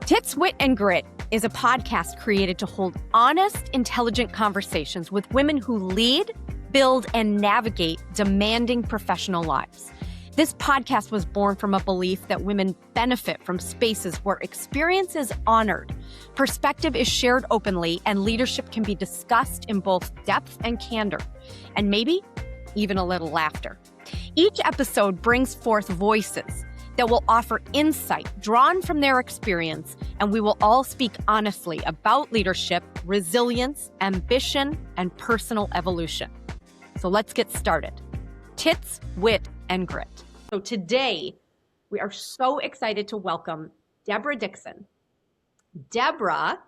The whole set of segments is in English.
Tits, Wit, and Grit is a podcast created to hold honest, intelligent conversations with women who lead, build, and navigate demanding professional lives. This podcast was born from a belief that women benefit from spaces where experience is honored, perspective is shared openly, and leadership can be discussed in both depth and candor, and maybe even a little laughter. Each episode brings forth voices that will offer insight drawn from their experience, and we will all speak honestly about leadership, resilience, ambition, and personal evolution. So let's get started. Tits, Wit, and Grit. So today, we are so excited to welcome Deborah Dixon. Deborah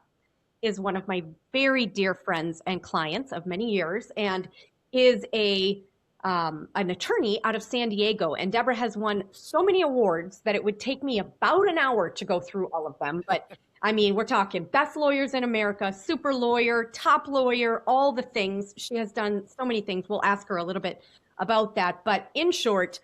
is one of my very dear friends and clients of many years and is an attorney out of San Diego. And Deborah has won so many awards that it would take me about an hour to go through all of them. But I mean, we're talking best lawyers in America, super lawyer, top lawyer, all the things. She has done so many things. We'll ask her a little bit about that. But in short,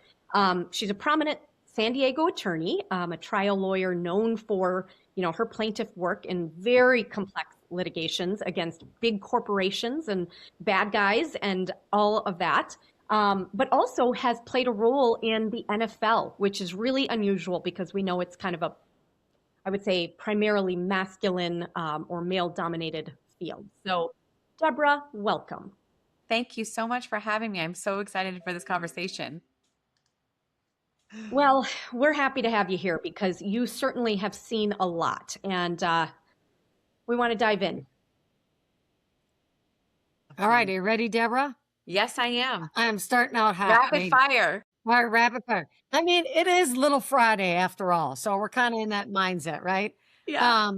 she's a prominent San Diego attorney, a trial lawyer known for, her plaintiff work in very complex litigations against big corporations and bad guys and all of that. But also has played a role in the NFL, which is really unusual because we know it's kind of I would say, primarily masculine or male-dominated field. So, Deborah, welcome. Thank you so much for having me. I'm so excited for this conversation. Well, we're happy to have you here because you certainly have seen a lot, and we want to dive in. All right, are you ready, Deborah? Yes, I am. I'm starting out hot. Rapid fire. All right, rapid fire. I mean, it is Little Friday after all, so we're kind of in that mindset, right? Yeah.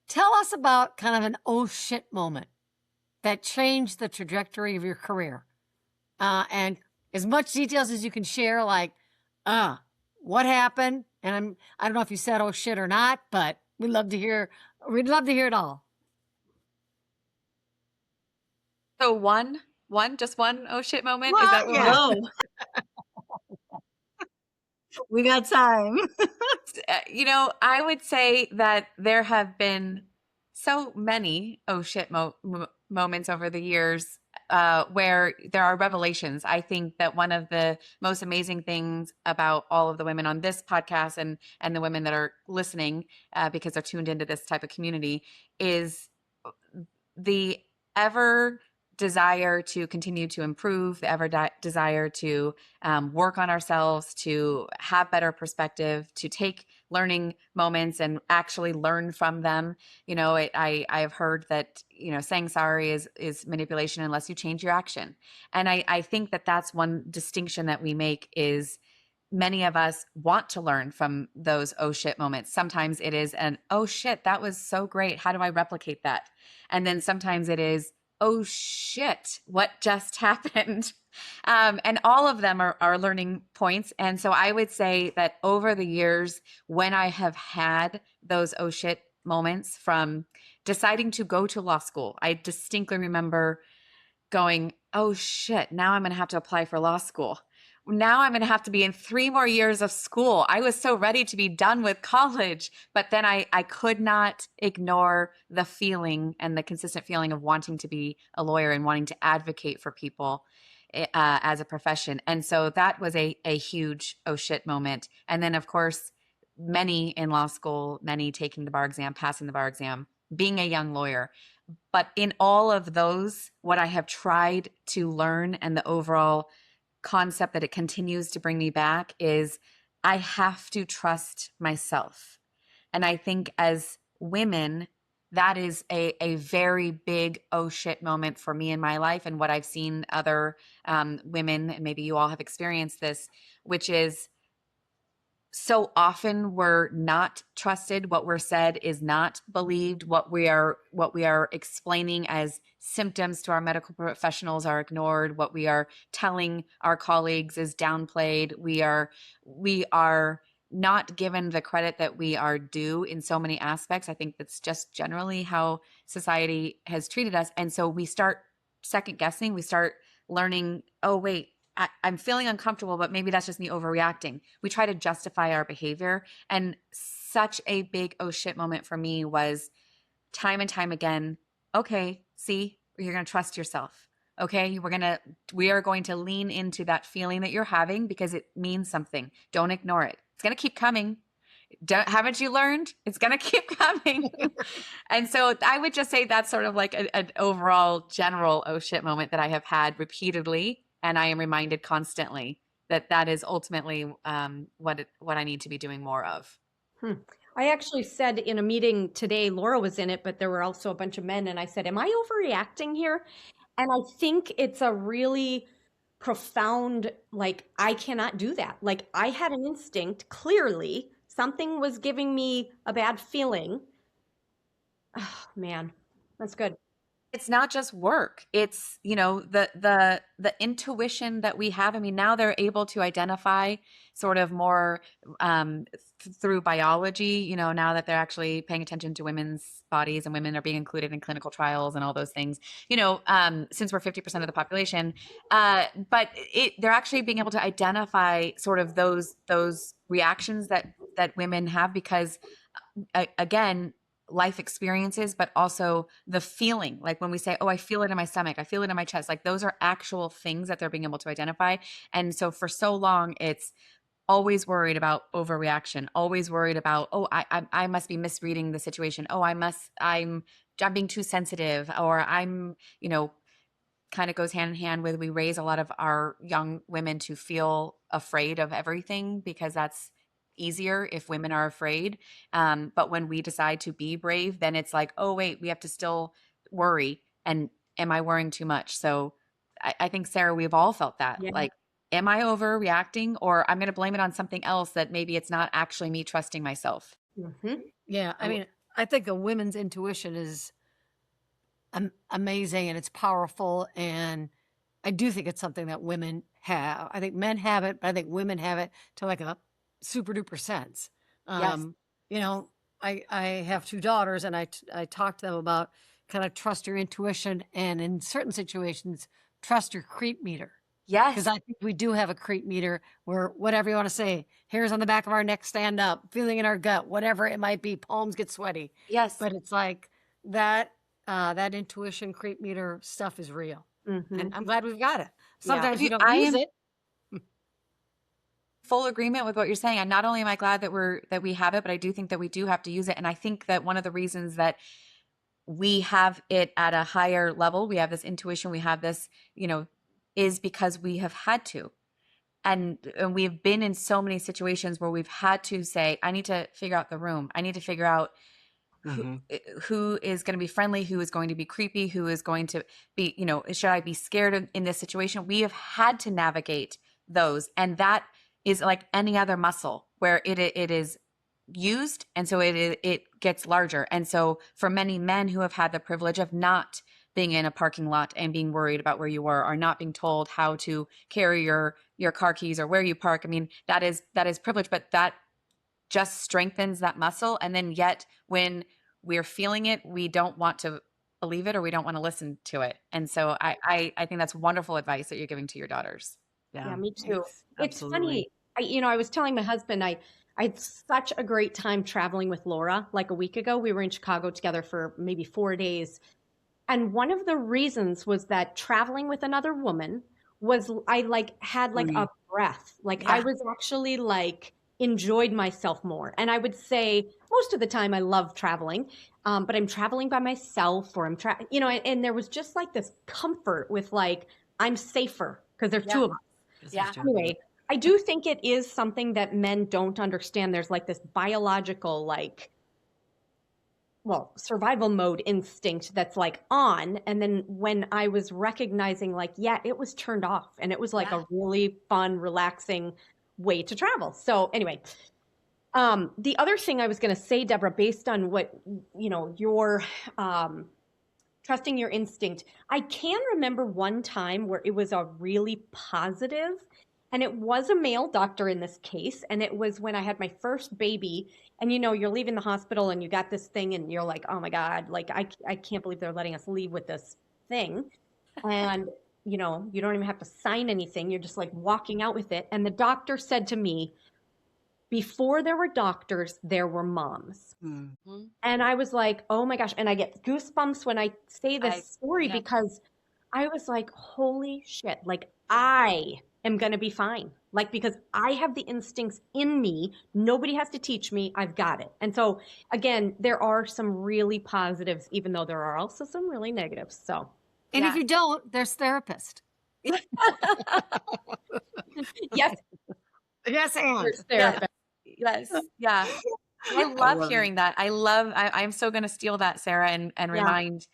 Tell us about kind of an oh shit moment that changed the trajectory of your career. And as much details as you can share, like, what happened? And I don't know if you said oh shit or not, but we'd love to hear it all. So just one oh shit moment? Well, is that what yeah. We got time. I would say that there have been so many oh shit moments over the years where there are revelations. I think that one of the most amazing things about all of the women on this podcast and the women that are listening because they're tuned into this type of community is the ever desire to continue to improve, the ever desire to work on ourselves, to have better perspective, to take learning moments and actually learn from them. I have heard that, saying sorry is manipulation unless you change your action. And I think that that's one distinction that we make is many of us want to learn from those oh shit moments. Sometimes it is an oh shit, that was so great. How do I replicate that? And then sometimes it is, oh shit, what just happened? And all of them are learning points. And so I would say that over the years, when I have had those oh shit moments from deciding to go to law school, I distinctly remember going, oh shit, now I'm going to have to apply for law school. Now I'm going to have to be in 3 more years of school. I was so ready to be done with college, but then I could not ignore the feeling and the consistent feeling of wanting to be a lawyer and wanting to advocate for people as a profession. And so that was a huge oh shit moment. And then of course, many in law school, many taking the bar exam, passing the bar exam, being a young lawyer. But in all of those, what I have tried to learn and the overall concept that it continues to bring me back is I have to trust myself. And I think as women, that is a very big oh shit moment for me in my life and what I've seen other women, and maybe you all have experienced this, which is so often we're not trusted. What we're said is not believed. What we are explaining as symptoms to our medical professionals are ignored. What we are telling our colleagues is downplayed. We are not given the credit that we are due in so many aspects. I think that's just generally how society has treated us. And so we start second guessing. We start learning, oh, wait, I'm feeling uncomfortable, but maybe that's just me overreacting. We try to justify our behavior. And such a big oh shit moment for me was time and time again. Okay, see, you're going to trust yourself. Okay, we are going to lean into that feeling that you're having because it means something. Don't ignore it. It's going to keep coming. Haven't you learned? It's going to keep coming. And so I would just say that's sort of like an overall general oh shit moment that I have had repeatedly. And I am reminded constantly that that is ultimately what I need to be doing more of. I actually said in a meeting today, Laura was in it, but there were also a bunch of men. And I said, am I overreacting here? And I think it's a really profound, like, I cannot do that. Like, I had an instinct, clearly, something was giving me a bad feeling. Oh, man, that's good. It's not just work. It's, the intuition that we have. I mean, now they're able to identify sort of more through biology, now that they're actually paying attention to women's bodies and women are being included in clinical trials and all those things, since we're 50% of the population. But they're actually being able to identify sort of those reactions that women have because, again, life experiences, but also the feeling, like when we say, oh, I feel it in my stomach, I feel it in my chest, like those are actual things that they're being able to identify. And so for so long, it's always worried about overreaction, always worried about, oh, I must be misreading the situation. Oh, I'm being too sensitive, or I'm, kind of goes hand in hand with, we raise a lot of our young women to feel afraid of everything because that's easier if women are afraid. But when we decide to be brave, then it's like, oh, wait, we have to still worry. And am I worrying too much? So I think, Sarah, we've all felt that. Yeah. Like, am I overreacting, or I'm going to blame it on something else that maybe it's not actually me trusting myself? Mm-hmm. Yeah. I mean, I think a women's intuition is amazing and it's powerful. And I do think it's something that women have. I think men have it, but I think women have it to like a super duper sense. Yes. I have 2 daughters and I talk to them about kind of trust your intuition and in certain situations, trust your creep meter. Yes. Because I think we do have a creep meter where whatever you want to say, hairs on the back of our neck stand up, feeling in our gut, whatever it might be, palms get sweaty. Yes. But it's like that intuition creep meter stuff is real. Mm-hmm. And I'm glad we've got it. Sometimes Yeah. we don't use it. Full agreement with what you're saying. And not only am I glad that we have it, but I do think that we do have to use it. And I think that one of the reasons that we have it at a higher level, we have this intuition, we have this, is because we have had to. And we've been in so many situations where we've had to say, I need to figure out the room. I need to figure out who is going to be friendly, who is going to be creepy, who is going to be, should I be scared in this situation? We have had to navigate those. And that is like any other muscle where it is used. And so it gets larger. And so for many men who have had the privilege of not being in a parking lot and being worried about where you were, or not being told how to carry your car keys or where you park, I mean, that is privilege, but that just strengthens that muscle. And then yet when we're feeling it, we don't want to believe it, or we don't want to listen to it. And so I think that's wonderful advice that you're giving to your daughters. Yeah, me too. It's funny. I was telling my husband, I had such a great time traveling with Laura. Like a week ago, we were in Chicago together for maybe 4 days. And one of the reasons was that traveling with another woman was I had a breath. I was actually enjoyed myself more. And I would say most of the time I love traveling, but I'm traveling by myself, or I'm and there was just this comfort with I'm safer because there's 2 of us. Yeah. Anyway, I do think it is something that men don't understand. There's this biological, survival mode instinct that's on. And then when I was recognizing it was turned off, and it was a really fun, relaxing way to travel. So anyway, the other thing I was going to say, Deborah, based on what, your trusting your instinct, I can remember one time where it was a really positive, and it was a male doctor in this case. And it was when I had my first baby, and, you're leaving the hospital and you got this thing and you're like, oh my God, I can't believe they're letting us leave with this thing. And, you don't even have to sign anything. You're just walking out with it. And the doctor said to me, before there were doctors, there were moms. Mhm. And I was like, oh my gosh. And I get goosebumps when I say this story yeah. because I was like, holy shit, like I am going to be fine. Like, because I have the instincts in me. Nobody has to teach me. I've got it. And so, again, there are some really positives, even though there are also some really negatives. So, And if Yeah. you don't, there's therapist. yes, Yes, and. there's Yeah. therapist. Yes. Yeah. I love love hearing that. I'm so going to steal that, Sarah, and Yeah. remind,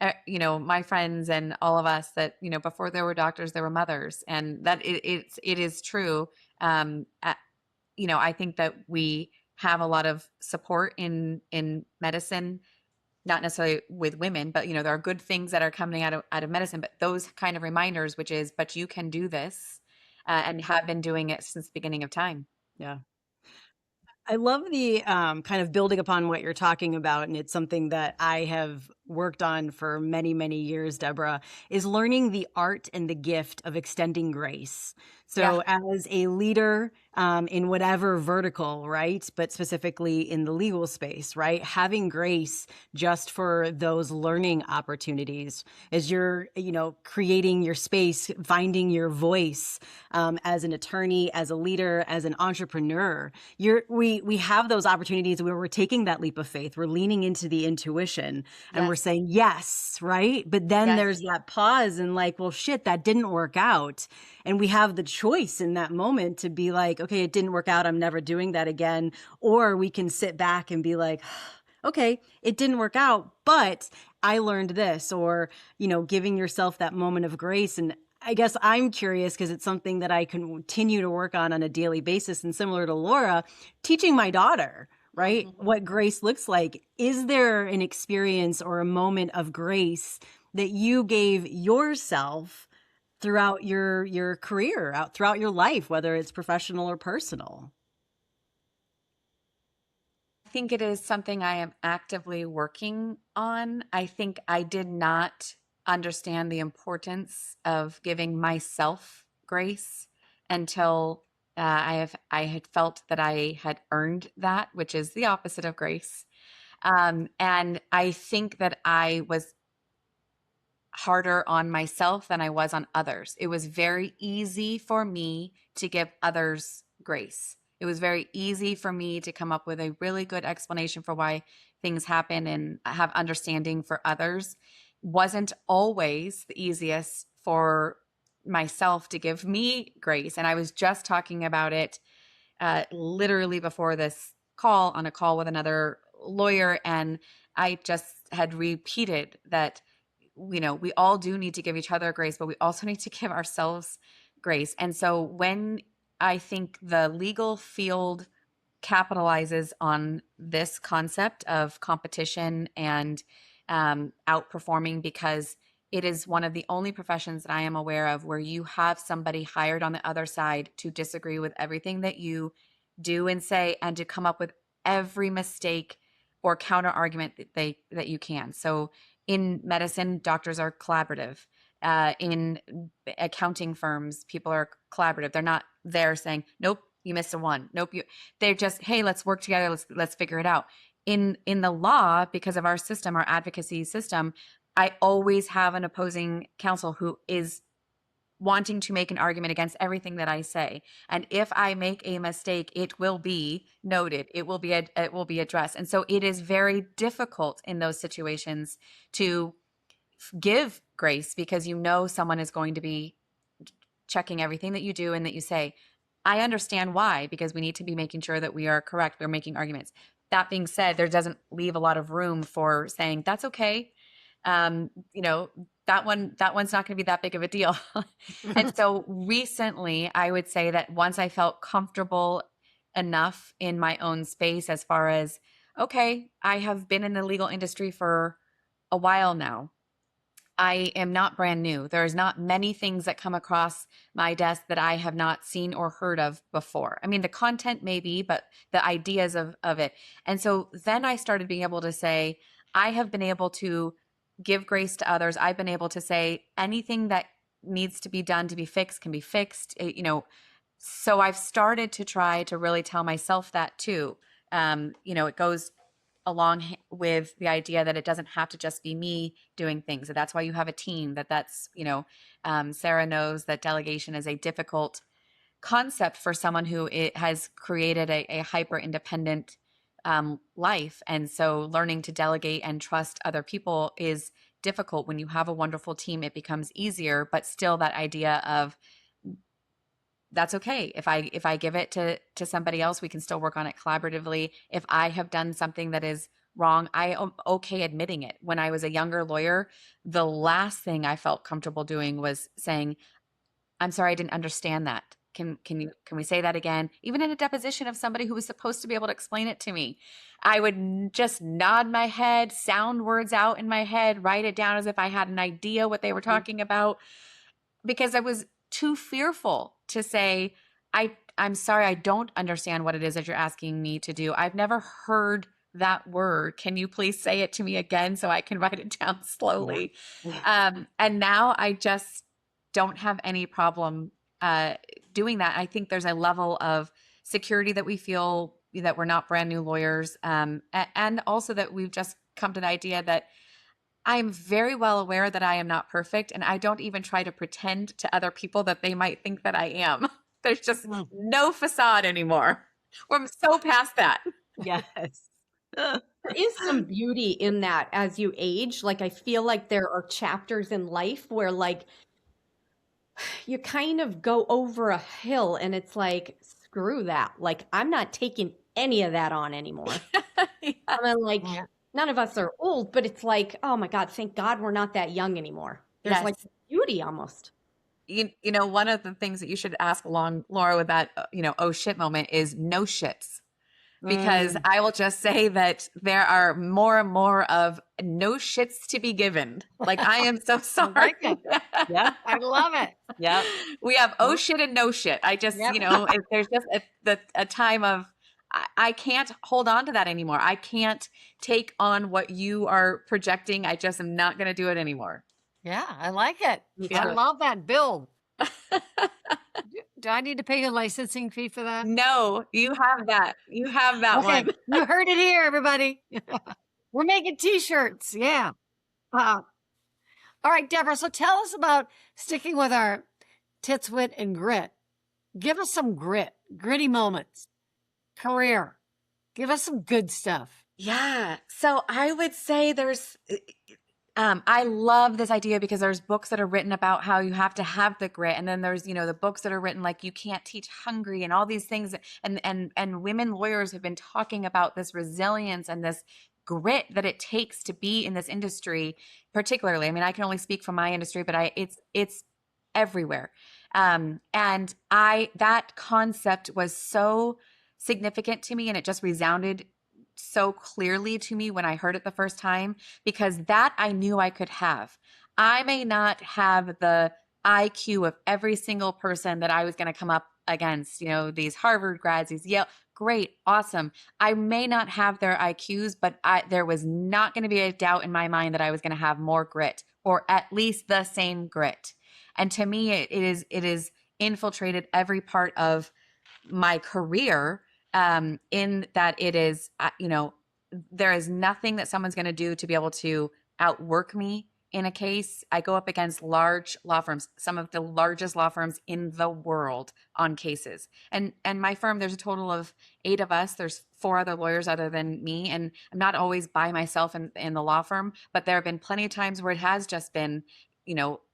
my friends and all of us that, before there were doctors, there were mothers, and that it is true. I think that we have a lot of support in medicine, not necessarily with women, but there are good things that are coming out of medicine, but those kind of reminders, which is, but you can do this, and have been doing it since the beginning of time. Yeah. I love the kind of building upon what you're talking about, and it's something that I have worked on for many, many years, Deborah, is learning the art and the gift of extending grace. So as a leader in whatever vertical, right, but specifically in the legal space, right, having grace just for those learning opportunities as you're, creating your space, finding your voice as an attorney, as a leader, as an entrepreneur. We have those opportunities where we're taking that leap of faith. We're leaning into the intuition and we're saying yes, right? But then there's that pause and like, well, shit, that didn't work out. And we have the choice in that moment to be like, okay, it didn't work out. I'm never doing that again. Or we can sit back and be like, okay, it didn't work out, but I learned this, or, giving yourself that moment of grace. And I guess I'm curious because it's something that I continue to work on a daily basis. And similar to Laura, teaching my daughter, right, what grace looks like. Is there an experience or a moment of grace that you gave yourself throughout your career, throughout your life, whether it's professional or personal? I think it is something I am actively working on. I think I did not understand the importance of giving myself grace until I had felt that I had earned that, which is the opposite of grace. And I think that I was harder on myself than I was on others. It was very easy for me to give others grace. It was very easy for me to come up with a really good explanation for why things happen and have understanding for others. Wasn't always the easiest for myself to give me grace. And I was just talking about it literally before this call, on a call with another lawyer. And I just had repeated that we all do need to give each other grace, but we also need to give ourselves grace. And so when I think the legal field capitalizes on this concept of competition and outperforming, because it is one of the only professions that I am aware of where you have somebody hired on the other side to disagree with everything that you do and say, and to come up with every mistake or counter argument that you can. So in medicine, doctors are collaborative. In accounting firms, people are collaborative. They're not there saying, "Nope, you missed a one. Nope, they're just, hey, let's work together. Let's figure it out." In the law, because of our system, our advocacy system, I always have an opposing counsel who is wanting to make an argument against everything that I say. And if I make a mistake, it will be noted. It will be addressed. And so it is very difficult in those situations to give grace, because someone is going to be checking everything that you do and that you say. I understand why, because we need to be making sure that we are correct. We're making arguments. That being said, there doesn't leave a lot of room for saying that's okay. That one's not going to be that big of a deal. And so recently, I would say that once I felt comfortable enough in my own space, as far as, okay, I have been in the legal industry for a while now. I am not brand new. There's not many things that come across my desk that I have not seen or heard of before. I mean, the content maybe, but the ideas of it. And so then I started being able to say, I have been able to give grace to others. I've been able to say anything that needs to be done to be fixed can be fixed. So I've started to try to really tell myself that too. It goes along with the idea that it doesn't have to just be me doing things. So that's why you have a team. Sarah knows that delegation is a difficult concept for someone who has created a hyper independent life. And so learning to delegate and trust other people is difficult. When you have a wonderful team, it becomes easier, but still that idea of that's okay. If I give it to somebody else, we can still work on it collaboratively. If I have done something that is wrong, I am okay admitting it. When I was a younger lawyer, the last thing I felt comfortable doing was saying, I'm sorry, I didn't understand that. Can we say that again? Even in a deposition of somebody who was supposed to be able to explain it to me, I would just nod my head, sound words out in my head, write it down as if I had an idea what they were talking about, because I was too fearful to say, I'm sorry, I don't understand what it is that you're asking me to do. I've never heard that word. Can you please say it to me again so I can write it down slowly? And now I just don't have any problem doing that. I think there's a level of security that we feel that we're not brand new lawyers, and also that we've just come to the idea that I'm very well aware that I am not perfect, and I don't even try to pretend to other people that they might think that I am. There's just no facade anymore. We're so past that. Yes. There is some beauty in that as you age. Like, I feel like there are chapters in life where, like, you kind of go over a hill and it's like, screw that. Like, I'm not taking any of that on anymore. Yeah. I mean, like, none of us are old, but it's like, oh my God, thank God we're not that young anymore. There's Yes. like beauty almost. One of the things that you should ask Laura with that, oh shit moment is no shits. Because I will just say that there are more and more of no shits to be given. Like, I am so sorry. I like it. Yeah. I love it. Yep. We have oh shit and no shit. I just, Yep. if there's just a time of, I can't hold on to that anymore. I can't take on what you are projecting. I just am not going to do it anymore. Yeah, I like it. Yeah. I love that build. Do I need to pay a licensing fee for that? No, you have that. You have that Okay, one. you heard it here, everybody. We're making t-shirts. Yeah. All right, Deborah. So tell us about sticking with our tits, wit, and grit. Give us some gritty moments, career. Give us some good stuff. Yeah. So I would say I love this idea because there's books that are written about how you have to have the grit. And then there's, the books that are written like you can't teach hungry and all these things. And women lawyers have been talking about this resilience and this grit that it takes to be in this industry, particularly. I mean, I can only speak from my industry, but it's everywhere. And that concept was so significant to me, and it just resounded so clearly to me when I heard it the first time, because that I knew I could have. I may not have the IQ of every single person that I was going to come up against, these Harvard grads, these Yale, great, awesome. I may not have their IQs, but there was not going to be a doubt in my mind that I was going to have more grit, or at least the same grit. And to me, it is infiltrated every part of my career, in that it is, there is nothing that someone's going to do to be able to outwork me in a case. I go up against large law firms, some of the largest law firms in the world on cases. And my firm, there's a total of 8 of us. There's 4 other lawyers other than me. And I'm not always by myself in the law firm, but there have been plenty of times where it has just been,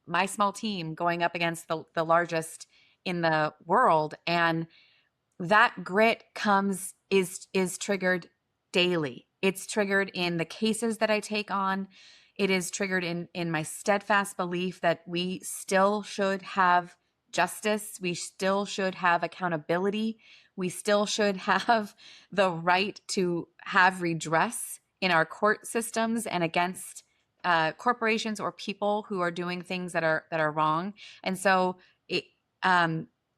my small team going up against the largest in the world. And that grit is triggered daily. It's triggered in the cases that I take on. It is triggered in my steadfast belief that we still should have justice. We still should have accountability. We still should have the right to have redress in our court systems and against corporations or people who are doing things that are wrong. And so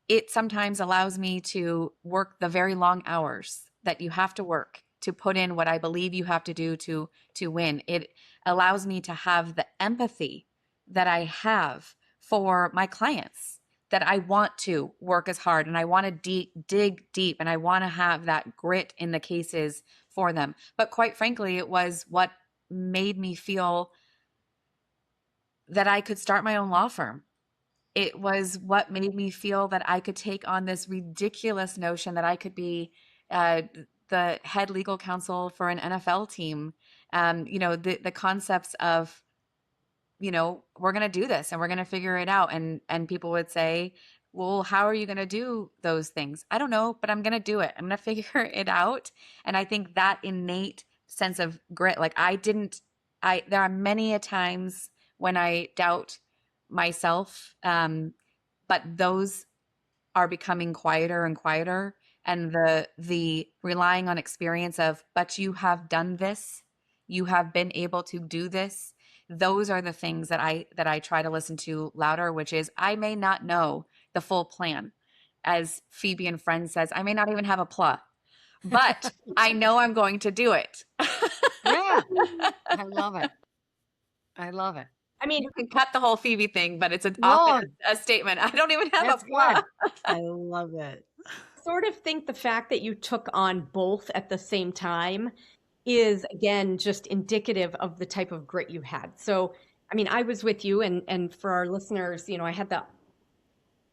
it sometimes allows me to work the very long hours that you have to work to put in what I believe you have to do to win. It allows me to have the empathy that I have for my clients, that I want to work as hard and I want to dig deep and I want to have that grit in the cases for them. But quite frankly, it was what made me feel that I could start my own law firm. It was what made me feel that I could take on this ridiculous notion that I could be uh, the head legal counsel for an NFL team. The concepts of, we're going to do this and we're going to figure it out. And people would say, well, how are you going to do those things? I don't know, but I'm going to do it. I'm going to figure it out. And I think that innate sense of grit, like there are many a times when I doubt myself, but those are becoming quieter and quieter. And the relying on experience of, but you have done this, you have been able to do this. Those are the things that I try to listen to louder, which is I may not know the full plan. As Phoebe and Friends says, I may not even have a plot, but I know I'm going to do it. Yeah. I love it. I love it. I mean, You can cut the whole Phoebe thing, but it's No. often a statement. I don't even have That's a plot. I love it. sort of think the fact that you took on both at the same time is, again, just indicative of the type of grit you had. So, I mean, I was with you, and for our listeners, I had the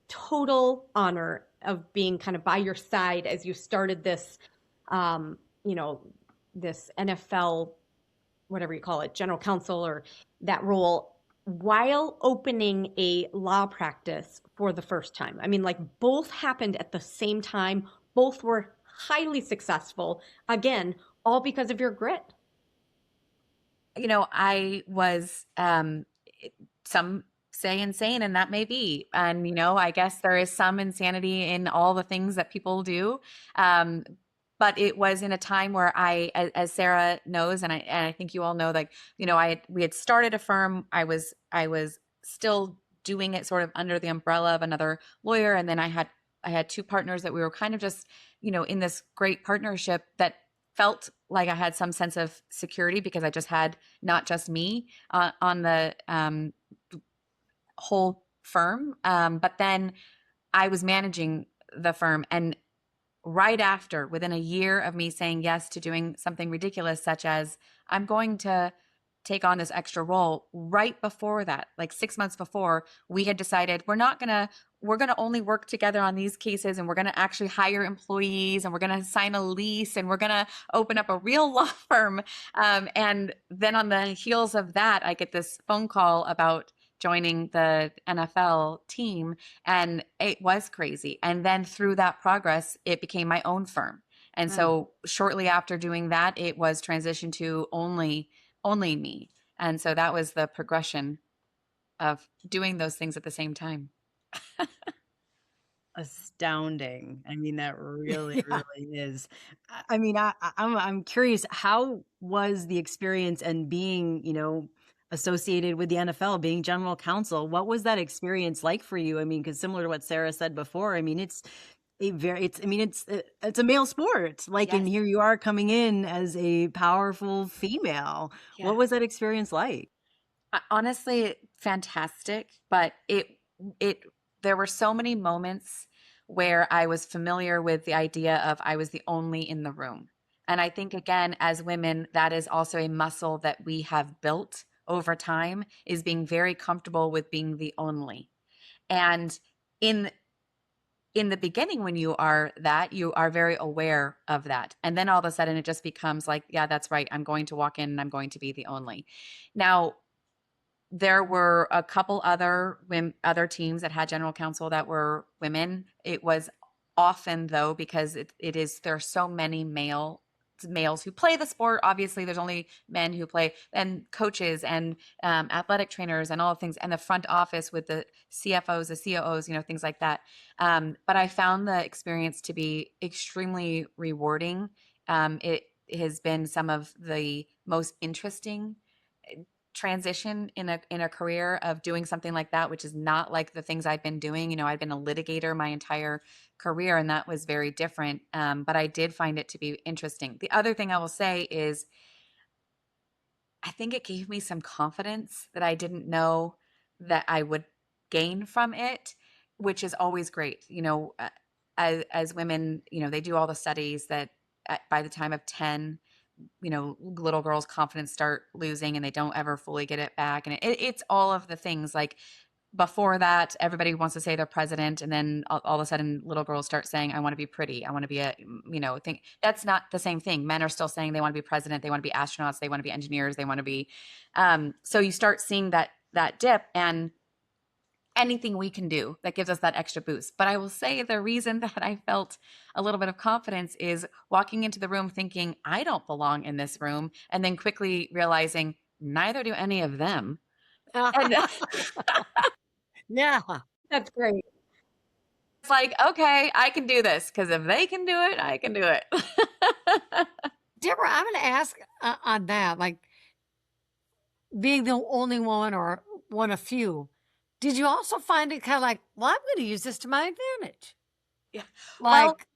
total honor of being kind of by your side as you started this, this NFL, whatever you call it, general counsel or that role, while opening a law practice for the first time. I mean, like both happened at the same time. Both were highly successful. Again, all because of your grit. I was, some say insane, and that may be. And, I guess there is some insanity in all the things that people do. But it was in a time where as Sarah knows, and I think you all know, like, we had started a firm. I was still doing it sort of under the umbrella of another lawyer. And then I had two partners that we were kind of just, in this great partnership that felt like I had some sense of security because I just had not just me on the whole firm. But then I was managing the firm, and right after, within a year of me saying yes to doing something ridiculous, such as I'm going to take on this extra role, right before that, like 6 months before, we had decided we're going to only work together on these cases, and we're going to actually hire employees, and we're going to sign a lease, and we're going to open up a real law firm. And then on the heels of that, I get this phone call about joining the NFL team, and it was crazy. And then through that progress, it became my own firm. And so shortly after doing that, it was transitioned to only me. And so that was the progression of doing those things at the same time. Astounding. I mean, that really is. I mean, I'm curious, how was the experience and being, associated with the NFL, being general counsel? What was that experience like for you? I mean, because similar to what Sarah said before, I mean, it's a male sport. Like, and here you are coming in as a powerful female. Yeah. What was that experience like? Honestly, fantastic. But there were so many moments where I was familiar with the idea of I was the only in the room. And I think, again, as women, that is also a muscle that we have built over time, is being very comfortable with being the only. And in the beginning, when you are very aware of that. And then all of a sudden it just becomes like, yeah, that's right. I'm going to walk in and I'm going to be the only. There were a couple other teams that had general counsel that were women. It was often, though, because there are so many males who play the sport. Obviously, there's only men who play, and coaches and athletic trainers and all the things, and the front office with the CFOs, the COOs, things like that. But I found the experience to be extremely rewarding. It has been some of the most interesting transition in a career of doing something like that, which is not like the things I've been doing. I've been a litigator my entire career, and that was very different. But I did find it to be interesting. The other thing I will say is I think it gave me some confidence that I didn't know that I would gain from it. which is always great. As women, they do all the studies that by the time of 10, little girls' confidence start losing and they don't ever fully get it back. And it's all of the things like before that, everybody wants to say they're president. And then all of a sudden little girls start saying, I want to be pretty. I want to be thing. That's not the same thing. Men are still saying they want to be president. They want to be astronauts. They want to be engineers. They want to be, so you start seeing that dip, and anything we can do that gives us that extra boost. But I will say the reason that I felt a little bit of confidence is walking into the room thinking I don't belong in this room, and then quickly realizing neither do any of them. And Yeah. That's great. it's like, okay, I can do this, because if they can do it, I can do it. Deborah, I'm going to ask on that, like being the only woman or one of few, did you also find it kind of like, well, I'm going to use this to my advantage? Yeah. Like,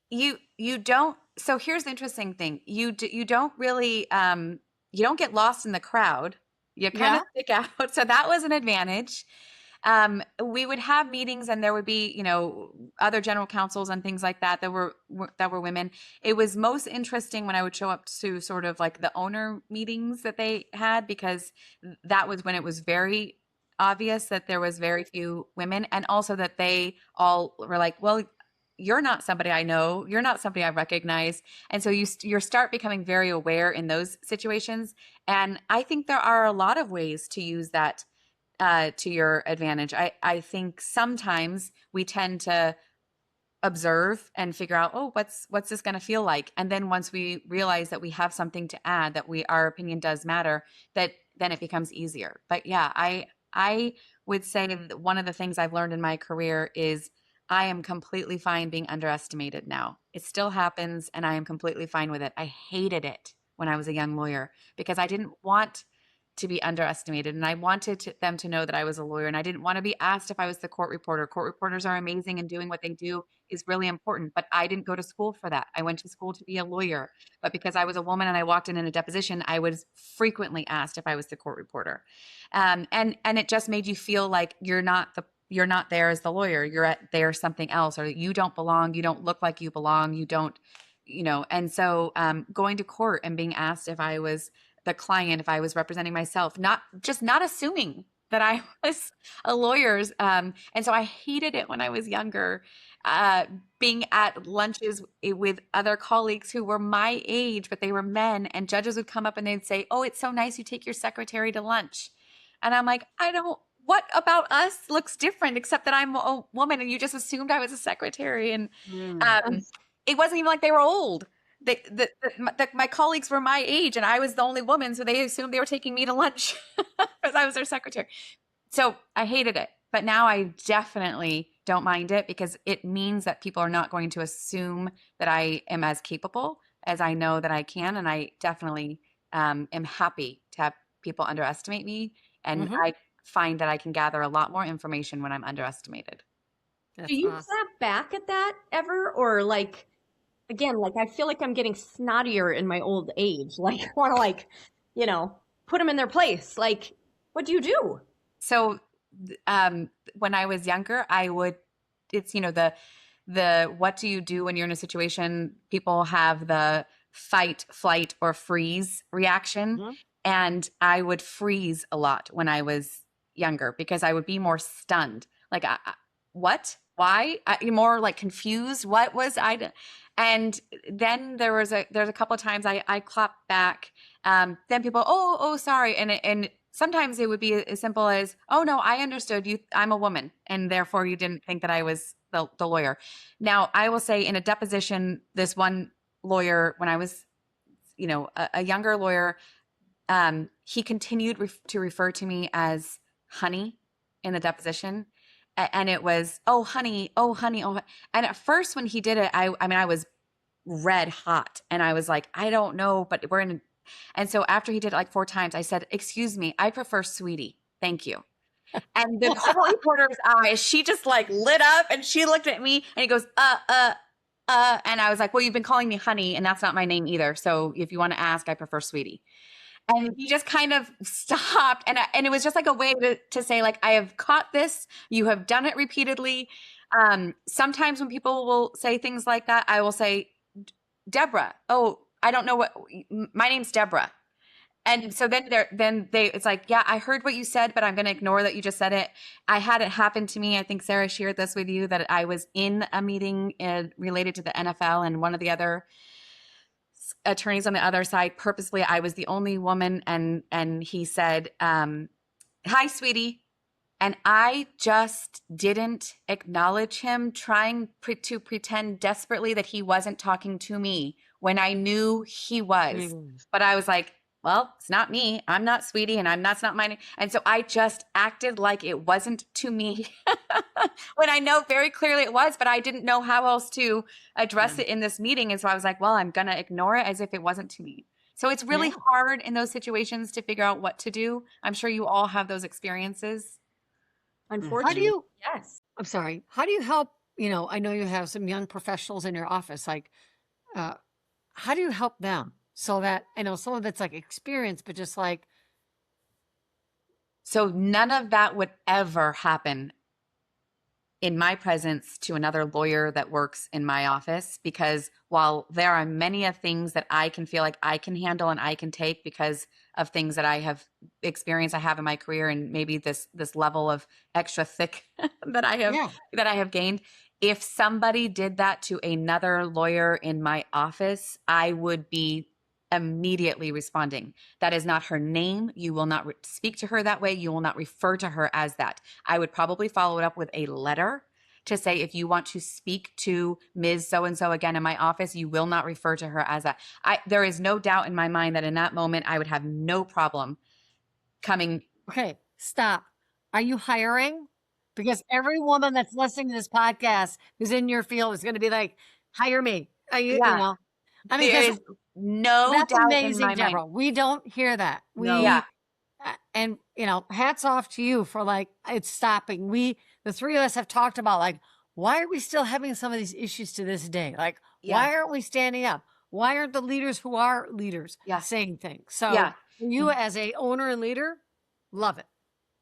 You don't. So here's the interesting thing. You don't really, you don't get lost in the crowd. You kind of stick out. So that was an advantage. We would have meetings, and there would be, other general counsels and things like that were women. It was most interesting when I would show up to sort of like the owner meetings that they had, because that was when it was very obvious that there was very few women, and also that they all were like, well, you're not somebody I know. You're not somebody I recognize. And so you start becoming very aware in those situations. And I think there are a lot of ways to use that to your advantage. I think sometimes we tend to observe and figure out, oh, what's this going to feel like? And then once we realize that we have something to add, that our opinion does matter, that then it becomes easier. But yeah, I would say that one of the things I've learned in my career is I am completely fine being underestimated now. It still happens, and I am completely fine with it. I hated it when I was a young lawyer because I didn't want to be underestimated, and I wanted them to know that I was a lawyer, and I didn't want to be asked if I was the court reporter. Court reporters are amazing, and doing what they do is really important, but I didn't go to school for that. I went to school to be a lawyer, but because I was a woman and I walked in a deposition, I was frequently asked if I was the court reporter. And it just made you feel like you're not there as the lawyer. You're there something else, or you don't belong. You don't look like you belong. You don't, and so going to court and being asked if I was the client, if I was representing myself, not assuming that I was a lawyer. And so I hated it when I was younger, being at lunches with other colleagues who were my age, but they were men, and judges would come up and they'd say, oh, it's so nice you take your secretary to lunch. And I'm like, what about us looks different except that I'm a woman and you just assumed I was a secretary? And it wasn't even like they were old. My colleagues were my age and I was the only woman, so they assumed they were taking me to lunch because I was their secretary. So I hated it. But now I definitely don't mind it, because it means that people are not going to assume that I am as capable as I know that I can. And I definitely am happy to have people underestimate me. And I find that I can gather a lot more information when I'm underestimated. That's Do you awesome. clap back at that ever? Or like, again, like I feel like I'm getting snottier in my old age. Like I want to put them in their place. Like, what do you do? So when I was younger, it's, the what do you do when you're in a situation? People have the fight, flight, or freeze reaction. And I would freeze a lot when I was younger because I would be more stunned. Like, what? Why? More like confused. What was I? And then there's a couple of times I clapped back. Then people, oh, sorry. And sometimes it would be as simple as, oh no, I understood you. I'm a woman, and therefore you didn't think that I was the lawyer. Now I will say, in a deposition, this one lawyer, when I was, a younger lawyer, he continued to refer to me as honey in the deposition. And it was, oh, honey. And at first when he did it, I was red hot, and I was like, I don't know, but and so after he did it like 4 times, I said, excuse me, I prefer sweetie. Thank you. And the court reporter's eyes, she just like lit up, and she looked at me and he goes, and I was like, well, you've been calling me honey, and that's not my name either. So if you want to ask, I prefer sweetie. And he just kind of stopped. And it was just like a way to say, like, I have caught this. You have done it repeatedly. Sometimes when people will say things like that, I will say, Deborah, oh, I don't know my name's Deborah. And so then it's like, yeah, I heard what you said, but I'm going to ignore that you just said it. I had it happen to me. I think Sarah shared this with you, that I was in a meeting related to the NFL, and one of the other attorneys on the other side, purposely, I was the only woman. And he said, hi, sweetie. And I just didn't acknowledge him, trying to pretend desperately that he wasn't talking to me when I knew he was. But I was like, well, it's not me. I'm not sweetie, and that's not mine. And so I just acted like it wasn't to me when I know very clearly it was, but I didn't know how else to address it in this meeting. And so I was like, well, I'm going to ignore it as if it wasn't to me. So it's really hard in those situations to figure out what to do. I'm sure you all have those experiences. Unfortunately, yes. I'm sorry. How do you help? I know you have some young professionals in your office. Like, how do you help them so that, I know some of it's like experience, but just like. So none of that would ever happen in my presence to another lawyer that works in my office, because while there are many of things that I can feel like I can handle and I can take because of things that I have experienced, I have in my career, and maybe this level of extra thick that I have gained. If somebody did that to another lawyer in my office, I would be immediately responding. That is not her name. You will not speak to her that way. You will not refer to her as that. I would probably follow it up with a letter to say, if you want to speak to Ms. So-and-so again in my office, you will not refer to her as that. There is no doubt in my mind that in that moment, I would have no problem coming. Okay, stop. Are you hiring? Because every woman that's listening to this podcast who's in your field is going to be like, hire me. Are you, I mean, there is no that's doubt amazing, in my Deborah. mind. We don't hear that. And hats off to you for like, it's stopping. The three of us have talked about like, why are we still having some of these issues to this day? Like, why aren't we standing up? Why aren't the leaders who are leaders saying things? So you as a owner and leader, love it.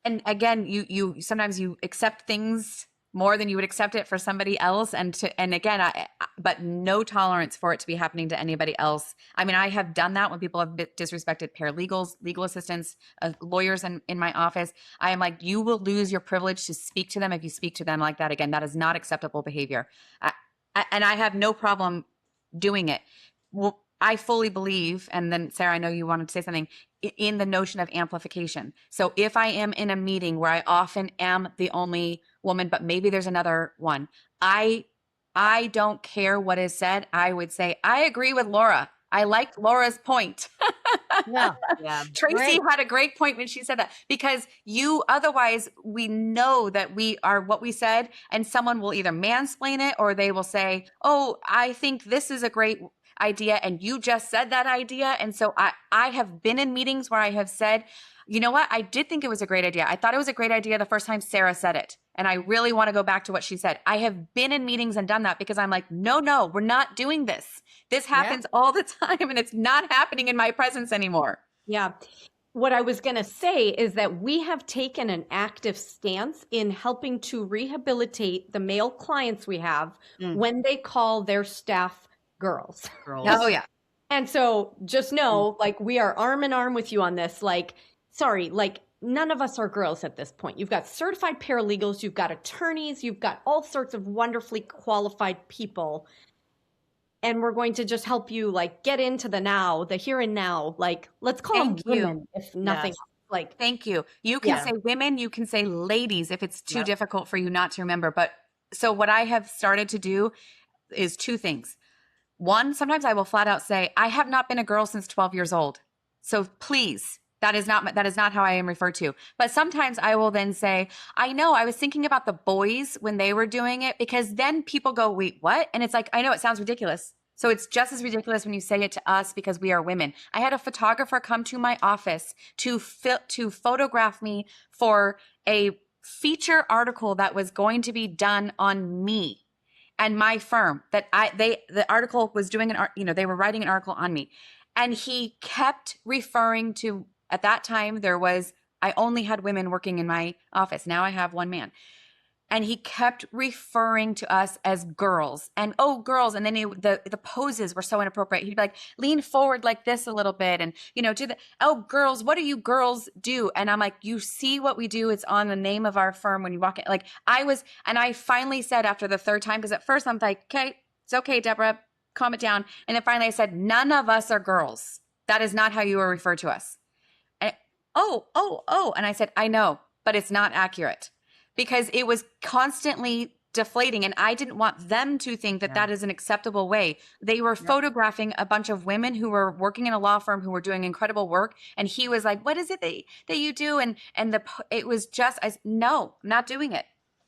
And again, you sometimes you accept things more than you would accept it for somebody else. And again, but no tolerance for it to be happening to anybody else. I mean, I have done that when people have disrespected paralegals, legal assistants, lawyers in my office. I am like, you will lose your privilege to speak to them if you speak to them like that again. That is not acceptable behavior. And I have no problem doing it. Well, I fully believe, and then Sarah, I know you wanted to say something, in the notion of amplification. So if I am in a meeting where I often am the only woman, but maybe there's another one, I don't care what is said. I would say, I agree with Laura. I liked Laura's point. Tracy had a great point when she said that, because otherwise we know that we are what we said, and someone will either mansplain it or they will say, oh, I think this is a great idea, and you just said that idea. And so I have been in meetings where I have said, you know what? I did think it was a great idea. I thought it was a great idea the first time Sarah said it. And I really want to go back to what she said. I have been in meetings and done that because I'm like, no, we're not doing this. This happens all the time, and it's not happening in my presence anymore. Yeah. What I was going to say is that we have taken an active stance in helping to rehabilitate the male clients we have when they call their staff girls. Oh, yeah. And so just know, like, we are arm in arm with you on this. Like, sorry, like, none of us are girls at this point. You've got certified paralegals, you've got attorneys, you've got all sorts of wonderfully qualified people. And we're going to just help you, like, get into the here and now. Like, let's call them women, if nothing else. Like, thank you. You can say women, you can say ladies if it's too difficult for you not to remember. But so what I have started to do is two things. One, sometimes I will flat out say, I have not been a girl since 12 years old. So please, that is not how I am referred to. But sometimes I will then say, I know, I was thinking about the boys when they were doing it, because then people go, wait, what? And it's like, I know it sounds ridiculous. So it's just as ridiculous when you say it to us because we are women. I had a photographer come to my office to photograph me for a feature article that was going to be done on me and my firm, that the article was doing they were writing an article on me. And he kept referring to, at that time, I only had women working in my office. Now I have one man. And he kept referring to us as girls and, oh, girls. And then the poses were so inappropriate. He'd be like, lean forward like this a little bit. And, do the, oh, girls, what do you girls do? And I'm like, you see what we do? It's on the name of our firm when you walk in. Like and I finally said after the third time, because at first I'm like, okay, it's okay, Deborah, calm it down. And then finally I said, none of us are girls. That is not how you are referred to us. And, oh. And I said, I know, but it's not accurate. Because it was constantly deflating, and I didn't want them to think that that is an acceptable way. They were photographing a bunch of women who were working in a law firm who were doing incredible work, and he was like, "What is it that you do?" And it was just, no, I'm not doing it.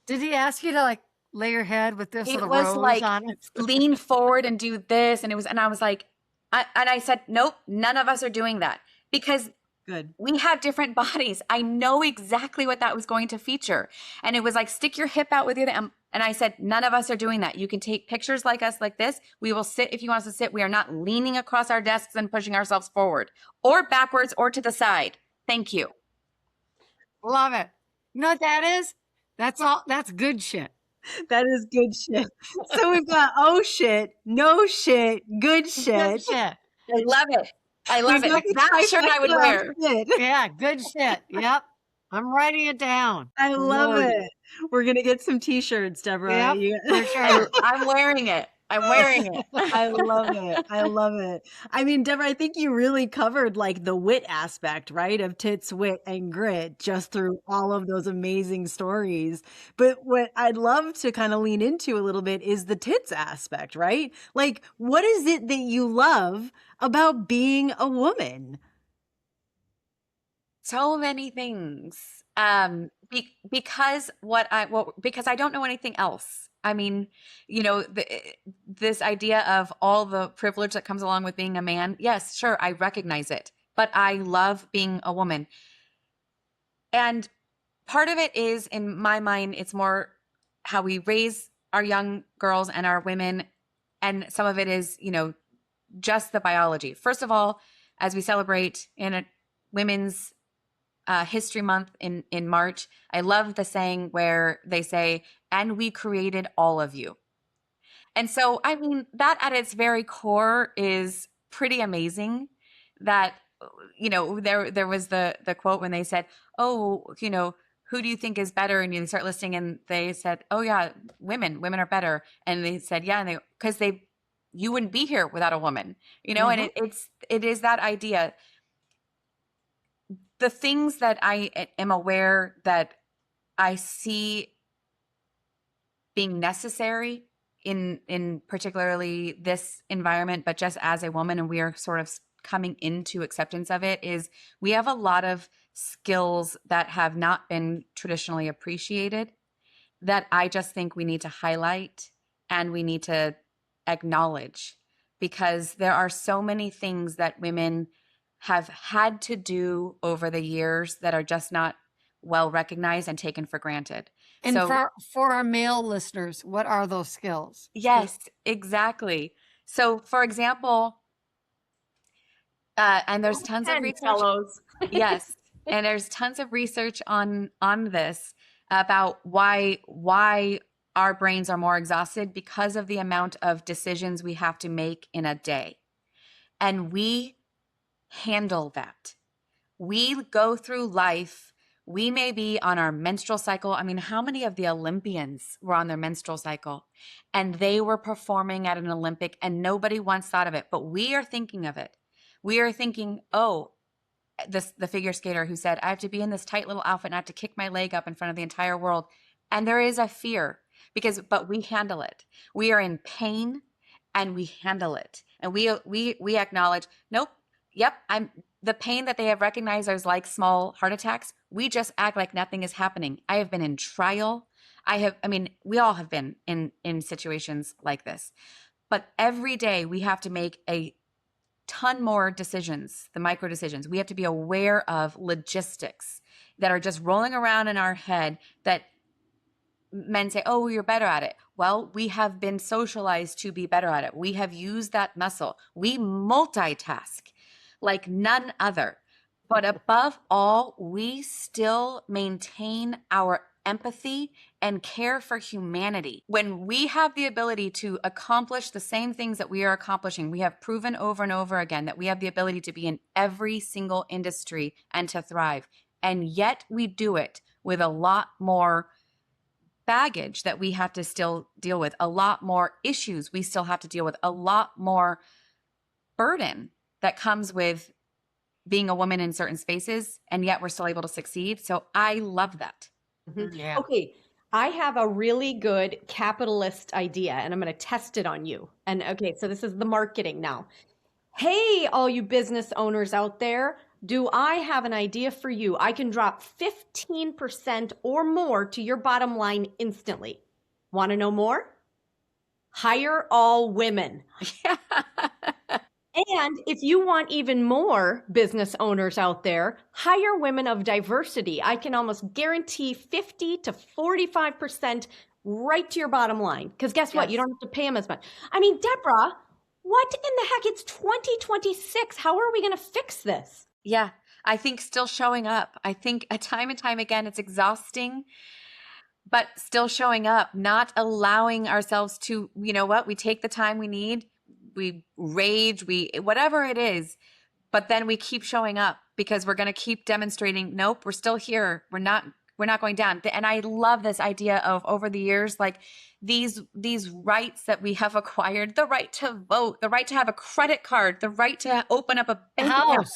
Did he ask you to like lay your head with this little rose like, on it? lean forward and do this, and I was like, I said, nope, none of us are doing that because. Good. We have different bodies. I know exactly what that was going to feature. And it was like, stick your hip out with your, and I said, none of us are doing that. You can take pictures like us like this. We will sit if you want us to sit. We are not leaning across our desks and pushing ourselves forward or backwards or to the side. Thank you. Love it. You know what that is? That's good shit. That is good shit. So we've got oh shit, no shit, good shit. Good shit. I love it. I love it. That shirt I would wear. Yeah, good shit. Yep. I'm writing it down. I love it. We're going to get some t-shirts, Deborah. Yep, for sure. I'm wearing it. I'm wearing it. I love it. I love it. I mean, Deborah, I think you really covered like the wit aspect, right? Of tits, wit, and grit just through all of those amazing stories. But what I'd love to kind of lean into a little bit is the tits aspect, right? Like, what is it that you love about being a woman? So many things. Because because I don't know anything else. I mean, this idea of all the privilege that comes along with being a man. Yes, sure, I recognize it, but I love being a woman. And part of it is, in my mind, it's more how we raise our young girls and our women. And some of it is, just the biology. First of all, as we celebrate in a Women's History Month in March, I love the saying where they say, and we created all of you. And so, I mean, that at its very core is pretty amazing that, there was the quote when they said, oh, who do you think is better? And you start listing and they said, oh yeah, women are better. And they said, yeah. And you wouldn't be here without a woman, Mm-hmm. and it is that idea. The things that I am aware that I see being necessary in particularly this environment, but just as a woman, and we are sort of coming into acceptance of it, is we have a lot of skills that have not been traditionally appreciated that I just think we need to highlight and we need to acknowledge, because there are so many things that women have had to do over the years that are just not well recognized and taken for granted. And so, for our male listeners, what are those skills? Yes, exactly. So, for example, and there's tons of research. Fellows. Yes, and there's tons of research on this about why our brains are more exhausted because of the amount of decisions we have to make in a day, and we handle that. We go through life. We may be on our menstrual cycle. I mean, how many of the Olympians were on their menstrual cycle and they were performing at an Olympic and nobody once thought of it, but we are thinking of it. We are thinking, oh, the figure skater who said, I have to be in this tight little outfit and I have to kick my leg up in front of the entire world. And there is a fear but we handle it. We are in pain and we handle it. And we acknowledge, nope, yep, the pain that they have recognized as like small heart attacks. We just act like nothing is happening. I have been in trial. We all have been in situations like this, but every day we have to make a ton more decisions, the micro decisions. We have to be aware of logistics that are just rolling around in our head that men say, oh, you're better at it. Well, we have been socialized to be better at it. We have used that muscle. We multitask. like none other. But above all, we still maintain our empathy and care for humanity. When we have the ability to accomplish the same things that we are accomplishing, we have proven over and over again that we have the ability to be in every single industry and to thrive. And yet we do it with a lot more baggage that we have to still deal with, a lot more issues we still have to deal with, a lot more burden that comes with being a woman in certain spaces, and yet we're still able to succeed. So I love that. Yeah. Okay, I have a really good capitalist idea and I'm going to test it on you. And okay, so this is the marketing now. Hey, all you business owners out there, do I have an idea for you? I can drop 15% or more to your bottom line instantly. Want to know more? Hire all women. Yeah. And if you want even more business owners out there, hire women of diversity. I can almost guarantee 50 to 45% right to your bottom line. Because guess what? Yes. You don't have to pay them as much. I mean, Deborah, what in the heck? It's 2026. How are we going to fix this? Yeah. I think still showing up. I think time and time again, it's exhausting, but still showing up, not allowing ourselves to, you know what, we take the time we need, we rage, whatever it is, but then we keep showing up because we're going to keep demonstrating, nope, we're still here. We're not going down. And I love this idea of over the years, like these rights that we have acquired, the right to vote, the right to have a credit card, the right to open up a bank account,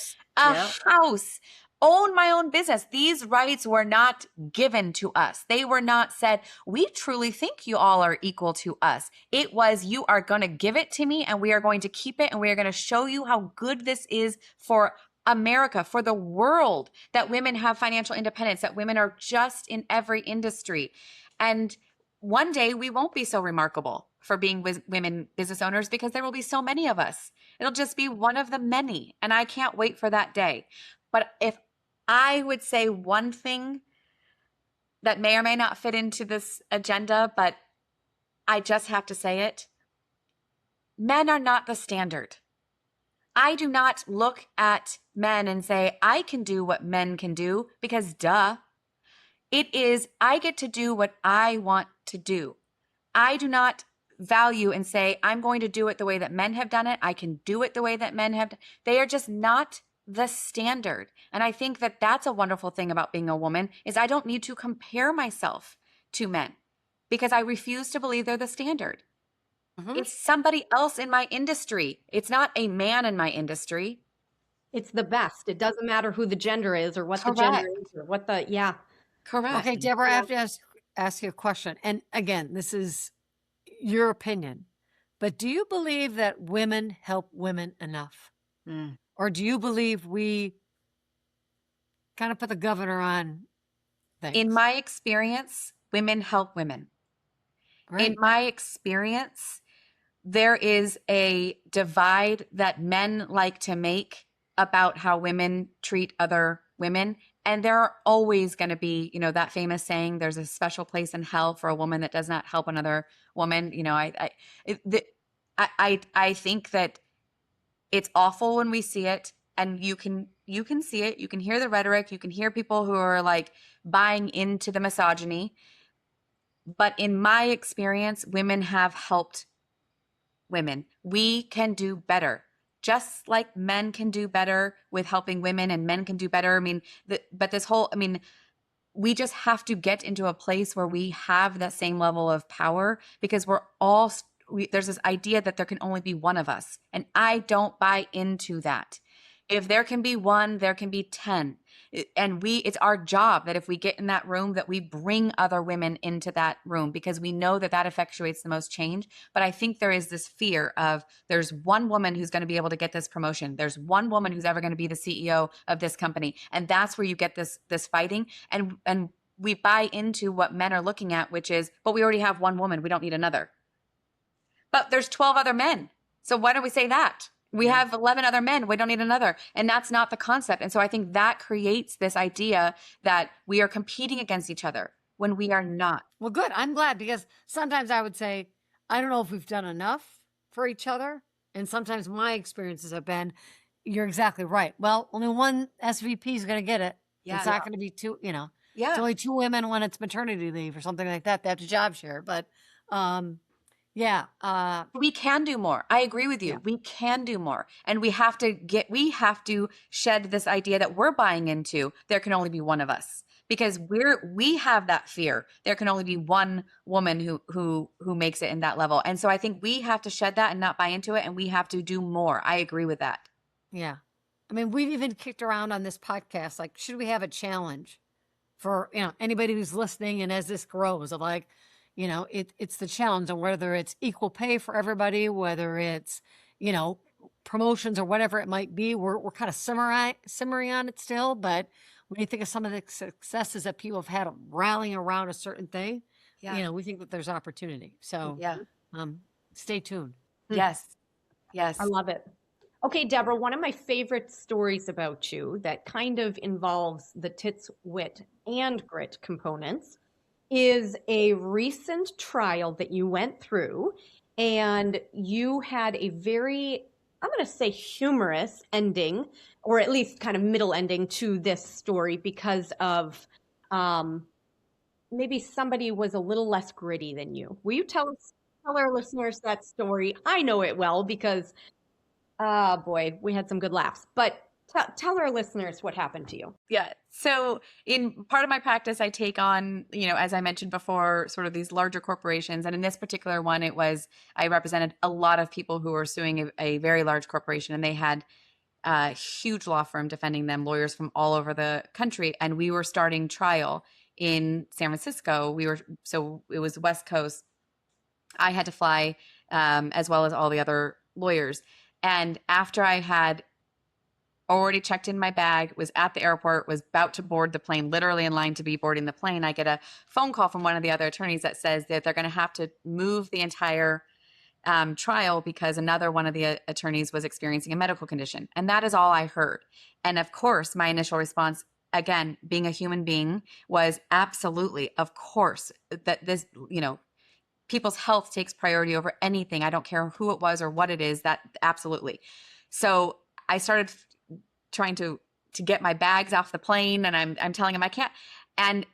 house, own my own business. These rights were not given to us. They were not said, we truly think you all are equal to us. It was, you are going to give it to me and we are going to keep it and we are going to show you how good this is for America, for the world, that women have financial independence, that women are just in every industry. And one day we won't be so remarkable for being women business owners because there will be so many of us. It'll just be one of the many. And I can't wait for that day. But if I would say one thing that may or may not fit into this agenda, but I just have to say it. Men are not the standard. I do not look at men and say, I can do what men can do because duh. It is, I get to do what I want to do. I do not value and say, I'm going to do it the way that men have done it. I can do it the way that men have. They are just not the standard. And I think that that's a wonderful thing about being a woman is I don't need to compare myself to men because I refuse to believe they're the standard. It's somebody else in my industry. It's not a man in my industry. It's the best. It doesn't matter who the gender is or what the gender is or what the, yeah. Correct. Okay, Deborah, I have to ask you a question. And again, this is your opinion, but do you believe that women help women enough? Or do you believe we kind of put the governor on things? In my experience, women help women. Right. In my experience, there is a divide that men like to make about how women treat other women. And there are always going to be, you know, that famous saying, there's a special place in hell for a woman that does not help another woman. You know, I think that it's awful when we see it, and you can see it. You can hear the rhetoric. You can hear people who are like buying into the misogyny. But in my experience, women have helped women. We can do better. Just like men can do better with helping women and men can do better. I mean, we just have to get into a place where we have that same level of power because there's this idea that there can only be one of us. And I don't buy into that. If there can be one, there can be 10. And it's our job that if we get in that room, that we bring other women into that room because we know that effectuates the most change. But I think there is this fear of there's one woman who's going to be able to get this promotion. There's one woman who's ever going to be the CEO of this company. And that's where you get this fighting. And we buy into what men are looking at, which is, but we already have one woman. We don't need another. But there's 12 other men. So why don't we say that? We have 11 other men. We don't need another. And that's not the concept. And so I think that creates this idea that we are competing against each other when we are not. Well, good. I'm glad because sometimes I would say, I don't know if we've done enough for each other. And sometimes my experiences have been, You're exactly right. Well, only one SVP is going to get it. Yeah. It's not going to be two, it's Yeah. only two women when it's maternity leave or something like that. They have to job share. But yeah. We can do more. I agree with you. Yeah. We can do more. And we have to shed this idea that we're buying into there can only be one of us. Because we have that fear. There can only be one woman who makes it in that level. And so I think we have to shed that and not buy into it, and we have to do more. I agree with that. Yeah. I mean, we've even kicked around on this podcast, like, should we have a challenge for, anybody who's listening, and as this grows, of like, it's the challenge, and whether it's equal pay for everybody, whether it's, promotions or whatever it might be, we're kind of simmering on it still. But when you think of some of the successes that people have had rallying around a certain thing, we think that there's opportunity. So stay tuned. Yes. Yes. I love it. Okay, Deborah, one of my favorite stories about you that kind of involves the tits, wit, and grit components is a recent trial that you went through, and you had a very, I'm going to say, humorous ending, or at least kind of middle ending to this story because of maybe somebody was a little less gritty than you. Will you tell our listeners that story? I know it well because boy, we had some good laughs. But tell our listeners what happened to you. Yeah. So in part of my practice, I take on, as I mentioned before, sort of these larger corporations. And in this particular one, I represented a lot of people who were suing a very large corporation, and they had a huge law firm defending them, lawyers from all over the country. And we were starting trial in San Francisco. So it was West Coast. I had to fly, as well as all the other lawyers. And after I had already checked in my bag, was at the airport, was about to board the plane, literally in line to be boarding the plane, I get a phone call from one of the other attorneys that says that they're going to have to move the entire trial because another one of the attorneys was experiencing a medical condition. And that is all I heard. And of course, my initial response, again, being a human being, was absolutely, of course, that this, people's health takes priority over anything. I don't care who it was or what it is, that absolutely. So I started trying to get my bags off the plane, and I'm telling him I can't. And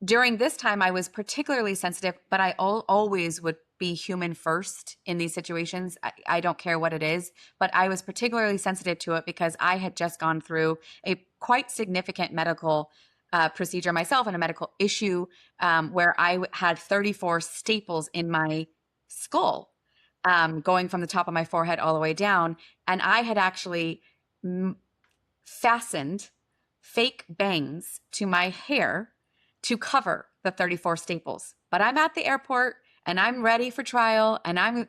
during this time, I was particularly sensitive, but I always would be human first in these situations. I don't care what it is, but I was particularly sensitive to it because I had just gone through a quite significant medical procedure myself, and a medical issue where I had 34 staples in my skull, going from the top of my forehead all the way down. And I had actually fastened fake bangs to my hair to cover the 34 staples. But I'm at the airport and I'm ready for trial, and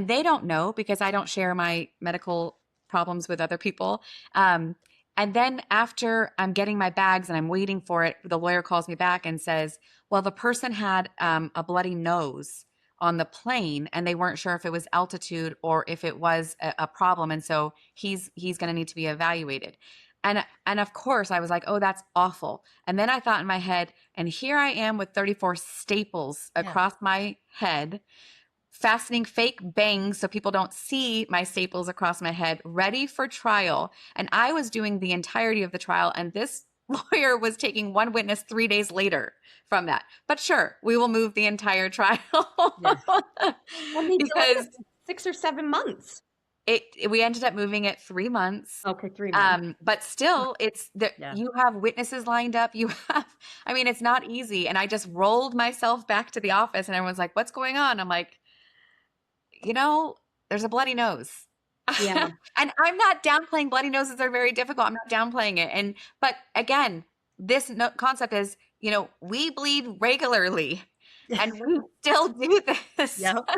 they don't know because I don't share my medical problems with other people. And then after I'm getting my bags and I'm waiting for it, the lawyer calls me back and says, well, the person had a bloody nose on the plane, and they weren't sure if it was altitude or if it was a problem. And so he's going to need to be evaluated. And of course I was like, oh, that's awful. And then I thought in my head, and here I am with 34 staples across my head, fastening fake bangs so people don't see my staples across my head, ready for trial. And I was doing the entirety of the trial, and this lawyer was taking one witness 3 days later from that. But sure, we will move the entire trial. Because 6 or 7 months. We ended up moving it 3 months. Okay, 3 months. But still, you have witnesses lined up. It's not easy. And I just rolled myself back to the office, and everyone's like, what's going on? I'm like, there's a bloody nose. Yeah. And I'm not downplaying bloody noses are very difficult. I'm not downplaying it. But again, this concept is, we bleed regularly and we still do this. Yep.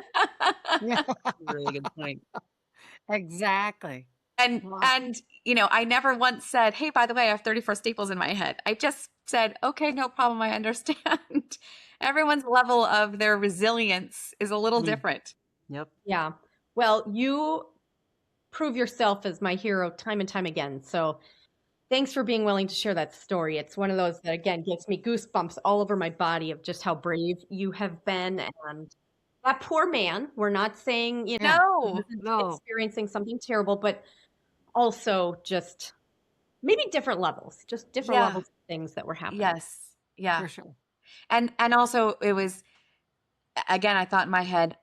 Yeah. Really good point. Exactly. And I never once said, hey, by the way, I have 34 staples in my head. I just said, okay, no problem. I understand. Everyone's level of their resilience is a little different. Yep. Yeah. Well, you prove yourself as my hero time and time again. So thanks for being willing to share that story. It's one of those that, again, gives me goosebumps all over my body of just how brave you have been. And that poor man, we're not saying, No. experiencing something terrible, but also just maybe different levels, just different levels of things that were happening. Yes. Yeah. For sure. And also it was, again, I thought in my head,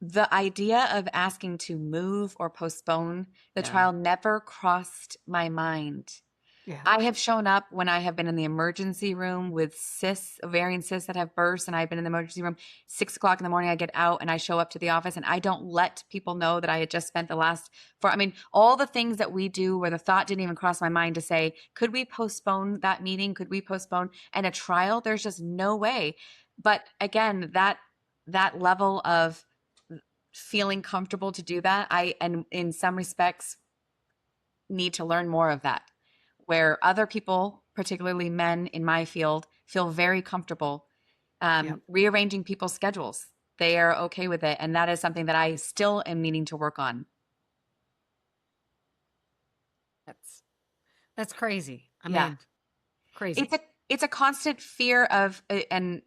the idea of asking to move or postpone the trial never crossed my mind. Yeah. I have shown up when I have been in the emergency room with ovarian cysts that have burst, and I've been in the emergency room 6 o'clock in the morning. I get out and I show up to the office, and I don't let people know that I had just spent the last all the things that we do where the thought didn't even cross my mind to say, could we postpone that meeting? Could we postpone? And a trial, there's just no way. But again, that level of feeling comfortable to do that, and in some respects need to learn more of that, where other people, particularly men in my field, feel very comfortable rearranging people's schedules. They are okay with it. And that is something that I still am needing to work on. That's crazy. I mean, crazy. It's a constant fear of, and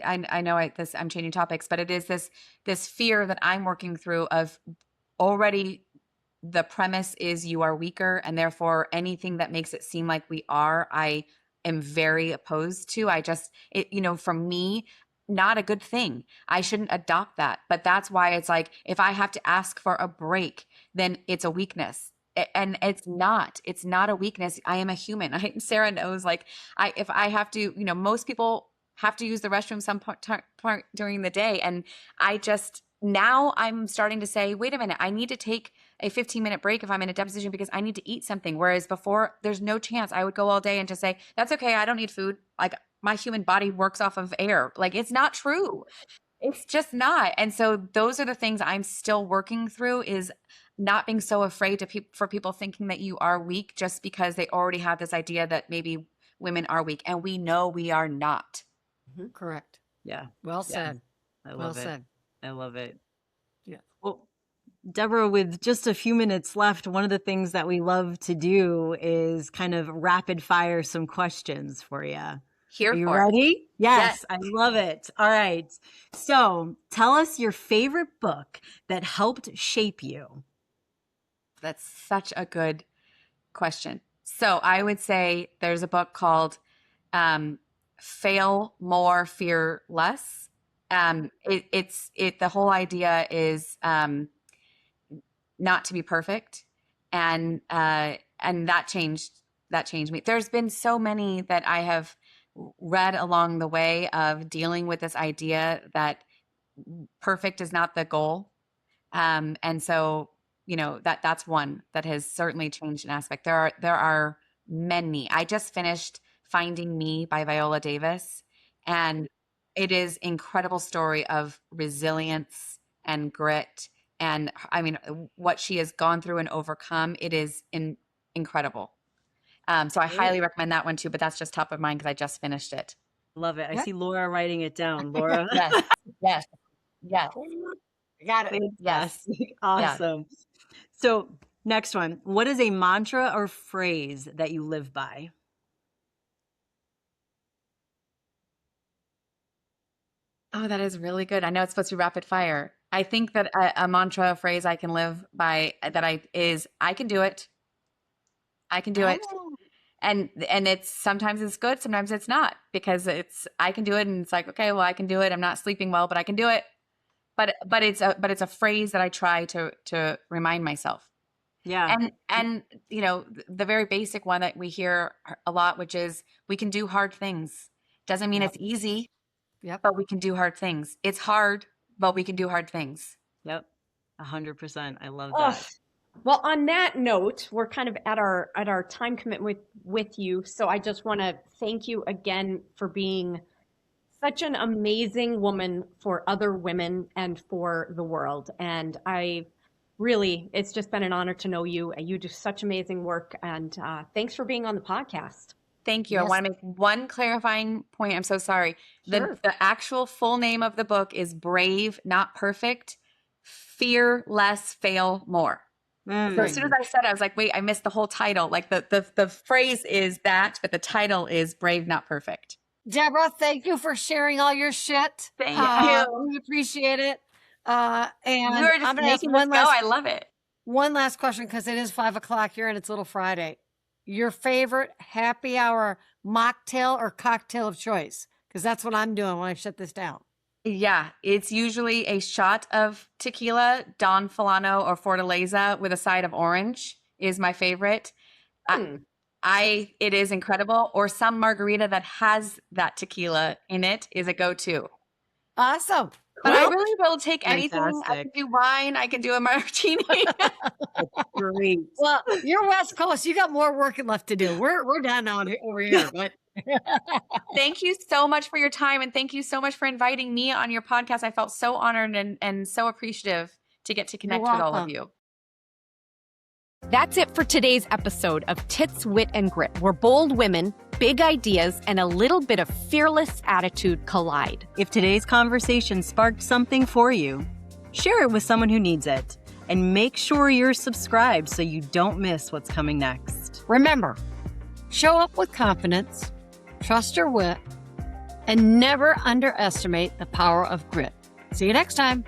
I know I'm changing topics, but it is this fear that I'm working through of already. The premise is you are weaker, and therefore anything that makes it seem like we are, I am very opposed to. From me, not a good thing. I shouldn't adopt that. But that's why it's like, if I have to ask for a break, then it's a weakness. And it's not a weakness. I am a human. Sarah knows, if I have to, most people have to use the restroom some part during the day. And now I'm starting to say, wait a minute, I need to take a 15-minute break if I'm in a deposition because I need to eat something. Whereas before, there's no chance. I would go all day and just say, that's okay, I don't need food. Like, my human body works off of air. Like, it's not true. It's just not. And so those are the things I'm still working through, is not being so afraid for people thinking that you are weak just because they already have this idea that maybe women are weak. And we know we are not. Mm-hmm. Correct. Yeah. Well said. I love it. Said. I love it. Yeah. Well, Deborah, with just a few minutes left, one of the things that we love to do is kind of rapid fire some questions for you. Are you ready? Yes, I love it. All right. So tell us your favorite book that helped shape you. That's such a good question. So I would say there's a book called Fail More, Fear Less. The whole idea is not to be perfect, and that changed me. There's been so many that I have read along the way of dealing with this idea that perfect is not the goal, and so that's one that has certainly changed an aspect. There are many. I just finished Finding Me by Viola Davis, and it is an incredible story of resilience and grit. And what she has gone through and overcome, it is incredible. So I highly recommend that one too, but that's just top of mind because I just finished it. Love it. I see Laura writing it down. Laura. Yes. Got it. Yes. Awesome. Yeah. So next one, what is a mantra or phrase that you live by? Oh, that is really good. I know it's supposed to be rapid fire. I think that a mantra, a phrase I can live by is I can do it. I can do it. And it's sometimes it's good, sometimes it's not, because I can do it, and it's like, okay, well, I can do it. I'm not sleeping well, but I can do it. But it's a phrase that I try to remind myself. Yeah. And the very basic one that we hear a lot, which is we can do hard things. Doesn't mean it's easy. Yep. But we can do hard things. It's hard, but we can do hard things. Yep. 100%. I love that. Well, on that note, we're kind of at our time commitment with you. So I just want to thank you again for being such an amazing woman for other women and for the world. And it's just been an honor to know you. You do such amazing work. And thanks for being on the podcast. Thank you. Yes. I want to make one clarifying point. I'm so sorry. Sure. The actual full name of the book is Brave, Not Perfect, Fear Less, Fail More. So as soon as I said it, I was like, wait, I missed the whole title. Like the phrase is that, but the title is Brave, Not Perfect. Deborah, thank you for sharing all your shit. Thank you. We appreciate it. And you were just making this go. I love it. One last question, because it is 5 o'clock here and it's Little Friday. Your favorite happy hour mocktail or cocktail of choice? Because that's what I'm doing when I shut this down. Yeah, it's usually a shot of tequila, Don Fulano or Fortaleza with a side of orange is my favorite. It is incredible. Or some margarita that has that tequila in it is a go-to. Awesome. But I really will take anything. I can do wine. I can do a martini. Great. Well, you're West Coast. You got more work left to do. We're down over here. But thank you so much for your time. And thank you so much for inviting me on your podcast. I felt so honored and so appreciative to get to connect with all of you. That's it for today's episode of Tits, Wit, and Grit, where bold women, big ideas, and a little bit of fearless attitude collide. If today's conversation sparked something for you, share it with someone who needs it. And make sure you're subscribed so you don't miss what's coming next. remember, show up with confidence, trust your wit, and never underestimate the power of grit. See you next time.